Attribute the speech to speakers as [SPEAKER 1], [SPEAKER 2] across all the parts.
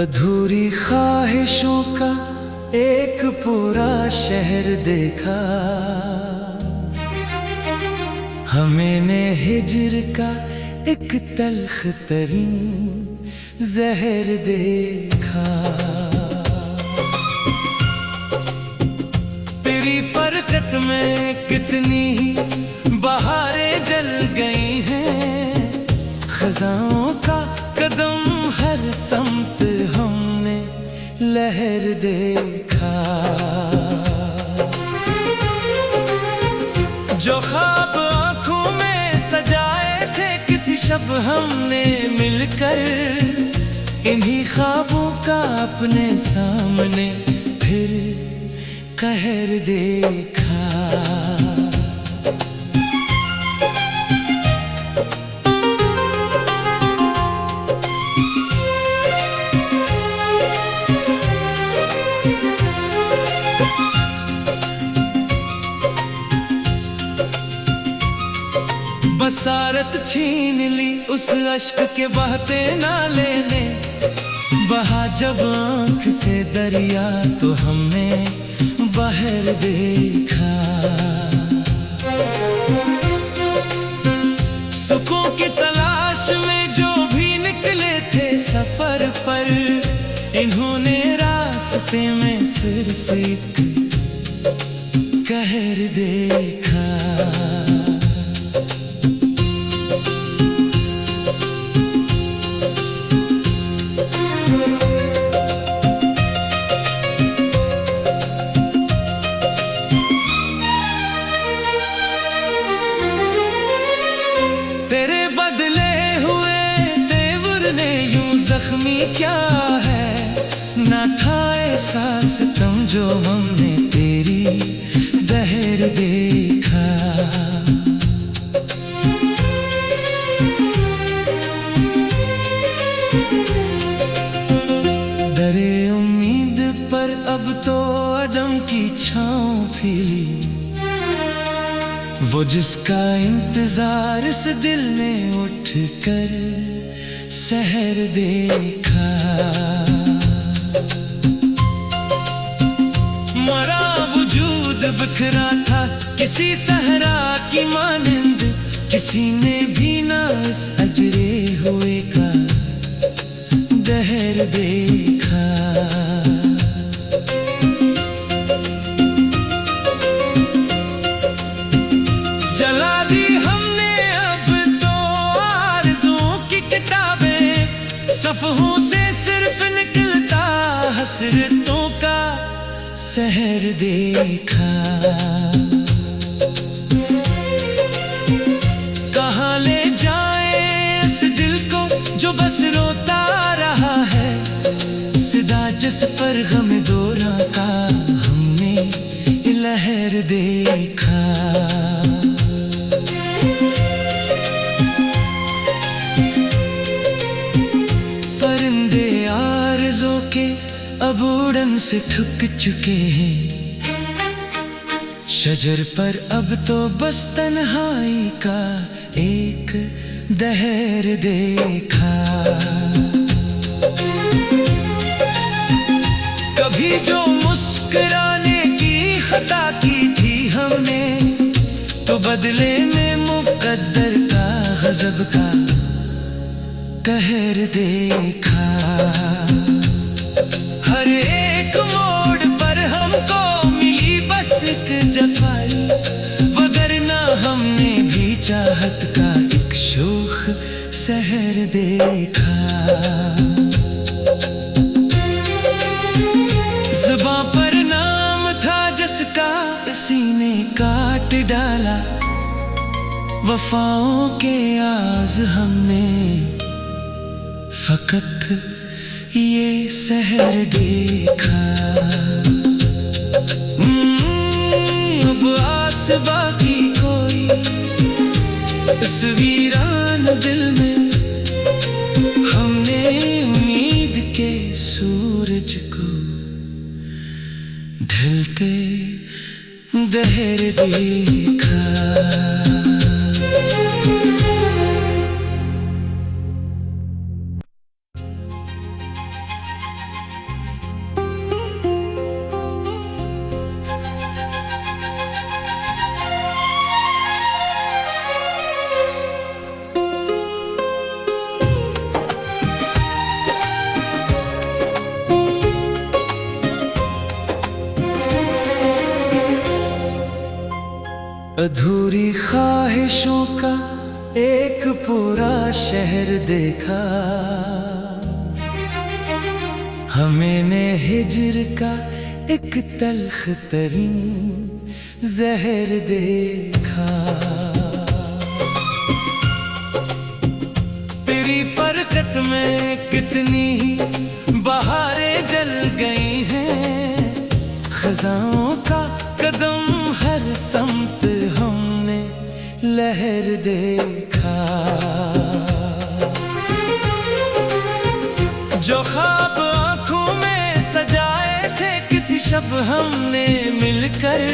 [SPEAKER 1] अधूरी ख्वाहिशों का एक पूरा शहर देखा, हमें ने हिज्र का एक तल्ख तरीन जहर देखा। तेरी फरकत में कितनी ही बहारें जल गई हैं, खजाओं का कदम हर समत हमने लहर देखा। जो ख्वाब आँखों में सजाए थे किसी शब हमने मिलकर, इन्हीं ख्वाबों का अपने सामने फिर कहर देखा। बसारत छीन ली उस अश्क के बहते नाले ने, बहा जब आँख से दरिया तो हमने बहर देखा। सुकून की तलाश में जो भी निकले थे सफर पर, इन्होंने रास्ते में सिर्फ एक कहर देखा। तेरे बदले हुए तेवर ने यूं जख्मी क्या है, ना था एहसास तुम जो हमने तेरी दहर देखा। डरे उम्मीद पर अब तो अदम की छाँव फैली, वो जिसका इंतजार इस दिल ने उठ कर सहर देखा। मरा वजूद बिखरा था किसी सहरा की मानंद, किसी ने भी ना इस अजरे हुए का दहर देखा। जला दी हमने अब तो आरज़ुओं की किताबें, सफ़हों से सिर्फ निकलता हसरतों का सहर देखा। कहाँ ले जाए इस दिल को जो बस रोता रहा है, सिदा जिस पर गम दौरा का हमने लहर देखा। के अब उड़न से थक चुके हैं, शजर पर अब तो बस तन्हाई का एक दहर देखा। कभी जो मुस्कुराने की खता की थी हमने, तो बदले में मुकद्दर का गजब का कहर देखा। हर एक मोड़ पर हमको मिली बस एक जफाई, वगरना हमने भी चाहत का एक शोख सहर देखा। ज़ुबां पर नाम था जिसका इसी ने काट डाला, वफाओं के आज़ हमने फकत ये सहर देखा। अब आस बाकी कोई इस वीरान दिल में, हमने उम्मीद के सूरज को ढलते दहर देखा। अधूरी ख्वाहिशों का एक पूरा शहर देखा, हमें ने हिज्र का एक तल्ख तरीन जहर देखा। तेरी फरकत में कितनी ही बहारें जल गई हैं, खजाओं का कदम हर समत हमने लहर देखा। जो ख्वाब आंखों में सजाए थे किसी शब हमने मिलकर,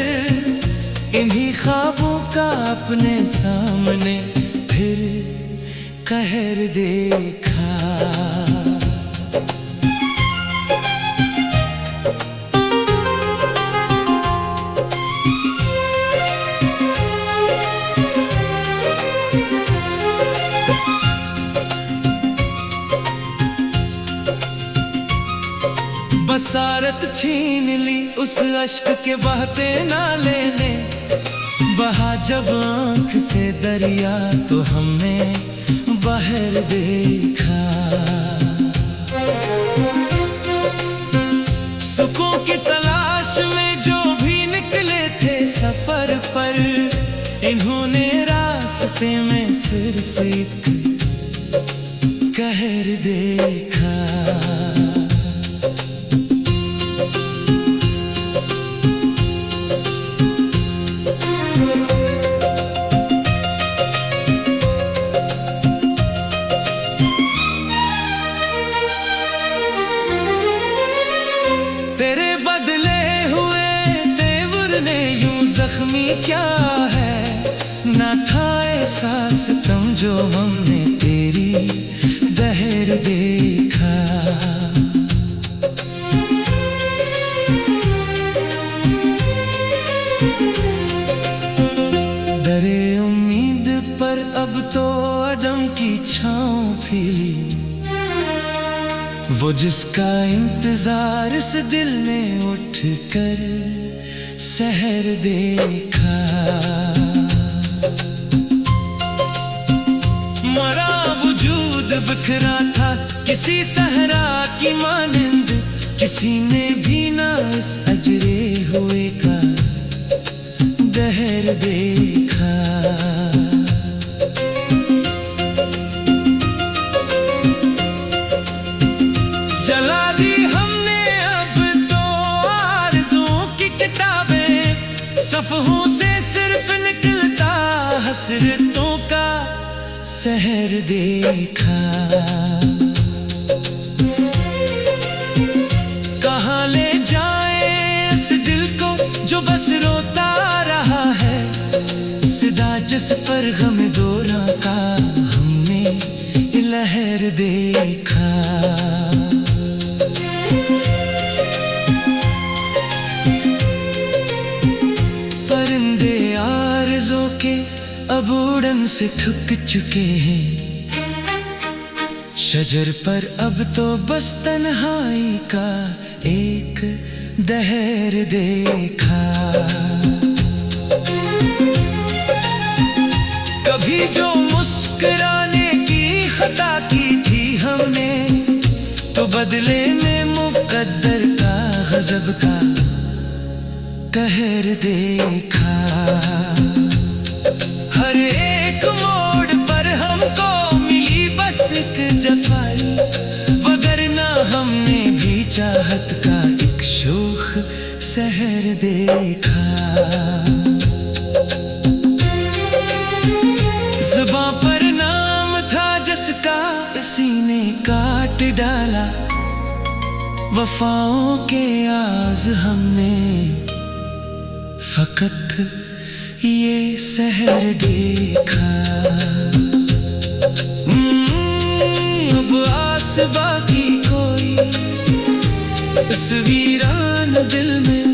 [SPEAKER 1] इन्हीं ख्वाबों का अपने सामने फिर कहर देखा। बसारत छीन ली उस अश्क के बहते नाले ने, बहा जब आँख से दरिया तो हमने बहर देखा। सुकून की तलाश में जो भी निकले थे सफर पर, इन्होंने रास्ते में सिर्फ एक कहर देखा। तेरे बदले हुए तेवर ने यूं जख्मी क्या है, ना था एहसास तम जो हमने तेरी दहर देखा। डरे उम्मीद पर अब तो अजम की छाँव फैली, वो जिसका इंतजार इस दिल ने उठ कर सहर देखा। मरा वजूद बिखरा था किसी सहरा की मानिंद, किसी ने भी ना इस अजरे हुए का दहर देखा। जला दी हमने अब तो आरज़ुओं की किताबें, सफ़हों से सिर्फ निकलता हसरतों का सहर देखा। कहाँ ले जाए इस दिल को जो बस रोता रहा है, सिदा जिस पर गम दौरा का हमने लहर देखा। परिंदे आरज़ों के अब उड़न से थक चुके हैं, शजर पर अब तो बस तन्हाई का एक दहर देखा। कभी जो मुस्कुराने की खता की थी हमने, तो बदले में मुकद्दर का गज़ब का कहर देखा। हर एक मोड़ पर हमको मिली बस एक जफाई, वगरना हमने भी चाहत का एक शोख सहर देखा। ज़ुबां पर नाम था जिसका इसी ने काट डाला, वफाओं के आज़ हमने फकत ये सहर देखा। अब आस बाकी कोई इस वीरान दिल में,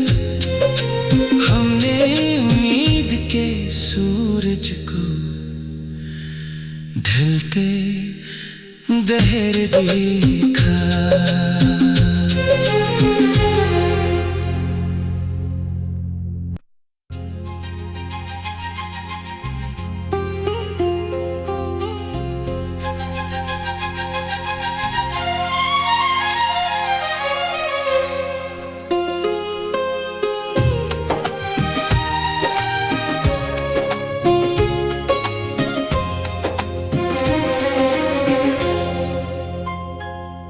[SPEAKER 1] हमने उम्मीद के सूरज को ढलते दहर देखा।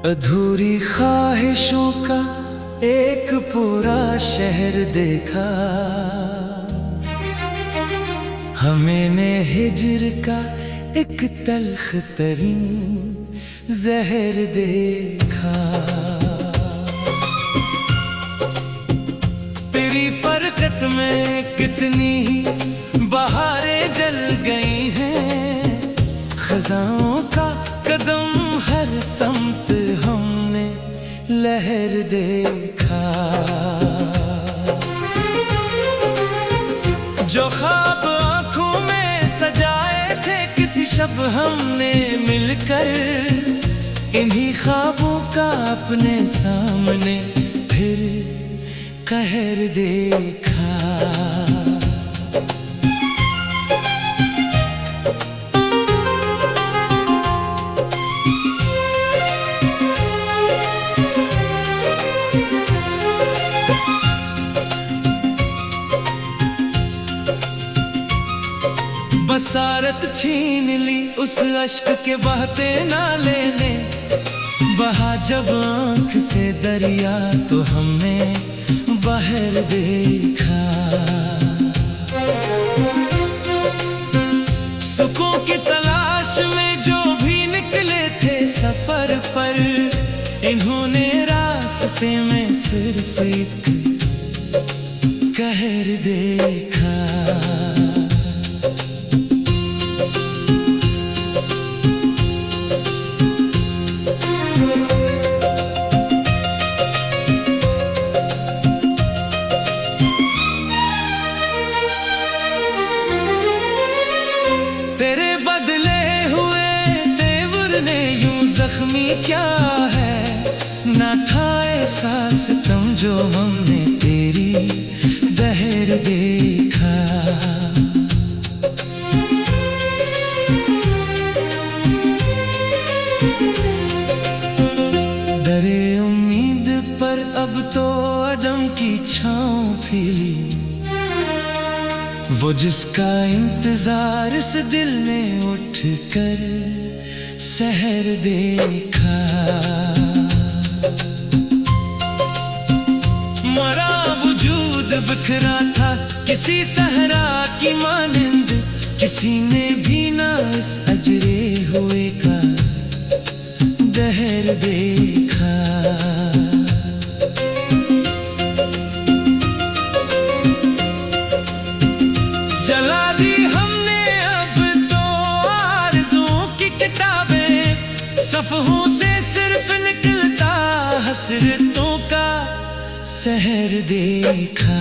[SPEAKER 1] अधूरी ख्वाहिशों का एक पूरा शहर देखा, हमें ने हिज्र का एक तल्ख तरीन जहर देखा। तेरी फरकत में कितनी ही बहारें जल गई हैं, खजाओं का कदम हर समत हमने लहर देखा। जो ख्वाब आंखों में सजाए थे किसी शब हमने मिलकर, इन्हीं ख्वाबों का अपने सामने फिर कहर देखा। बसारत छीन ली उस अश्क के बहते नाले ने, बहा जब आँख से दरिया तो हमने बाहर देखा। सुकून की तलाश में जो भी निकले थे सफर पर, इन्होंने रास्ते में सिर्फ एक कहर देखा। तेरे बदले हुए तेवर ने यूं जख्मी क्या है, ना था एहसास तुम जो हमने तेरी दहर देखा। डरे उम्मीद पर अब तो अदम की छाँव फैली, वो जिसका इंतजार इस दिल ने उठ कर सहर देखा। मरा वजूद बिखरा था किसी सहरा की मानिंद, किसी ने भी ना इस अजरे हुए का दहर देखा। जला दी हमने अब तो आरज़ुओं की किताबें, सफ़हों से सिर्फ निकलता हसरतों का सहर देखा।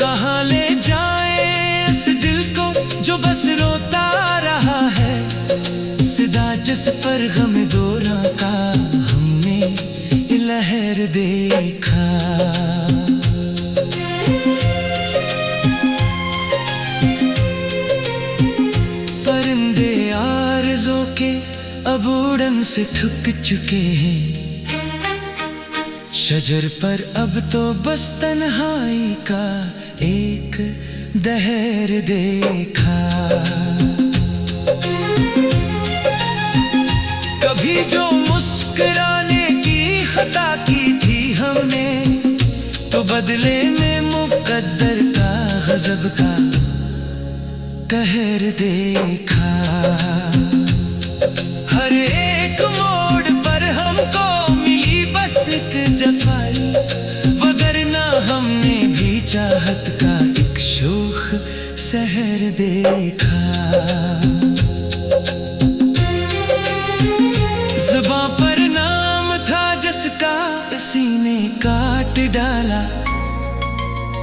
[SPEAKER 1] कहाँ ले जाए इस दिल को जो बस रोता रहा है, सिदा जिस पर गम दौरां का हमने लहर देखा। परिंदे आरज़ों के अब उड़न से थक चुके हैं, शजर पर अब तो बस तन्हाई का एक दहर देखा। कभी जो मुस्कुराने की खता की थी हमने, तो बदले में मुकद्दर का गजब का कहर देखा। हर एक मोड़ पर हमको मिली बस एक जफाई, वगरना हमने भी चाहत का एक शोख सहर देखा। ज़ुबां पर नाम था जिसका इसी ने काट डाला,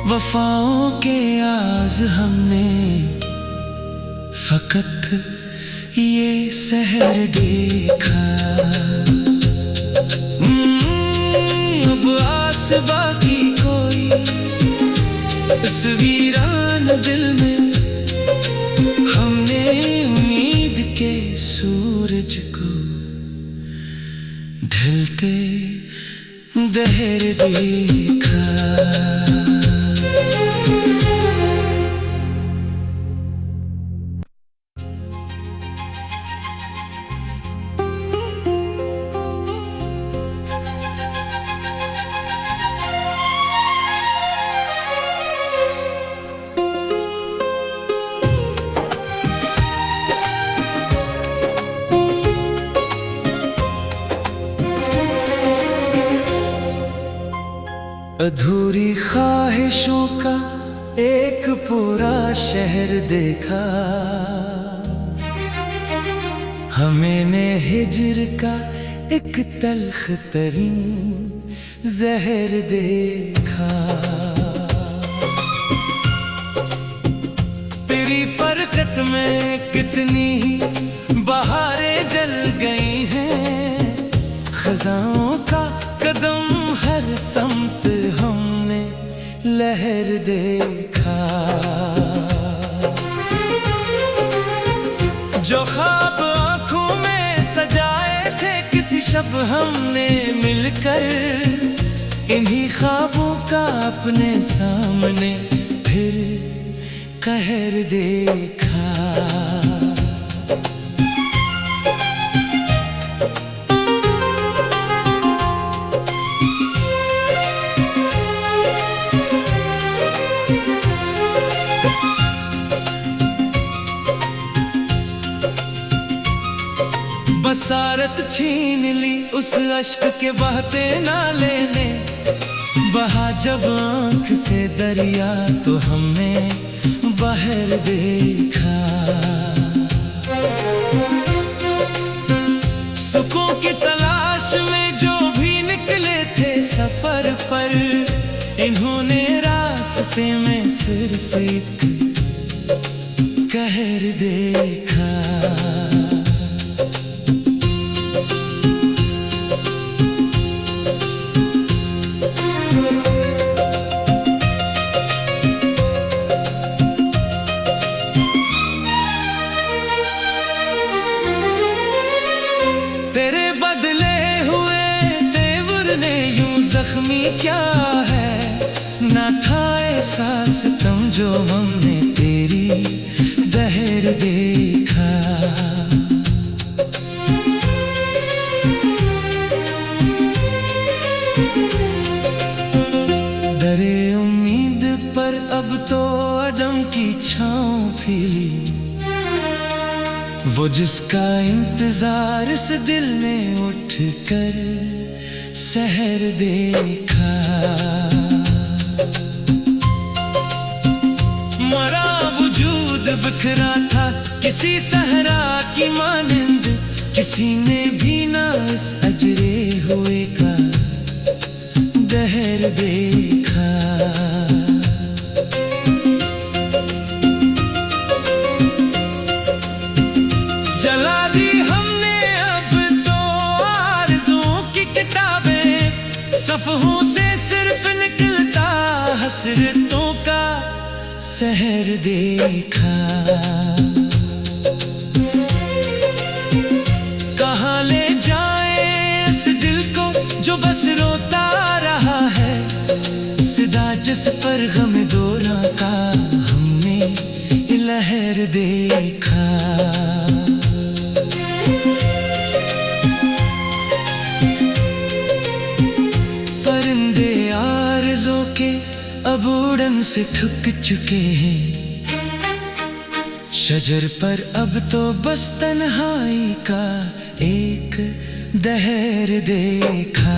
[SPEAKER 1] वफाओं के आज़ हमने फकत ये सहर देखा। अब आस बाकी कोई इस वीरान दिल में, हमने उम्मीद के सूरज को ढलते दहर देखा। अधूरी ख्वाहिशों का एक पूरा शहर देखा, हमें ने हिजर का एक तल्ख तरीन जहर देखा। तेरी फरकत में कितनी ही बहारें जल गई हैं, खजाओं का कदम हर समत हमने लहर देखा। जो ख्वाब आँखों में सजाए थे किसी शब हमने मिलकर, इन्हीं ख्वाबों का अपने सामने फिर कहर देखा। बसारत छीन ली उस अश्क के बहते नाले ने, बहा जब आँख से दरिया तो हमने बहर देखा। सुकून की तलाश में जो भी निकले थे सफर पर, इन्होंने रास्ते में सिर्फ एक कहर देखा। तेरे बदले हुए तेवर ने यूं जख्मी क्या है, ना था एहसास तुम जो हमने तेरी दहर देखा। डरे उम्मीद पर अब तो अदम की छाँव फैली, वो जिसका इंतजार इस दिल ने उठकर सहर देखा। मरा वजूद बिखरा था किसी सहरा की मानिंद, किसी ने भी ना इस अजरे हुए का दहर देखा। जला दी हमने अब तो आरज़ुओं की किताबें, सफ़हों से सिर्फ निकलता हसरतों का सहर देखा। कहाँ ले जाए इस दिल को जो बस रोता रहा है, सिदा जिस पर गम दौरा का हमने लहर देखा। परिंदे आरज़ों के अब उड़न से थक चुके हैं, शजर पर अब तो बस तन्हाई का एक दहर देखा।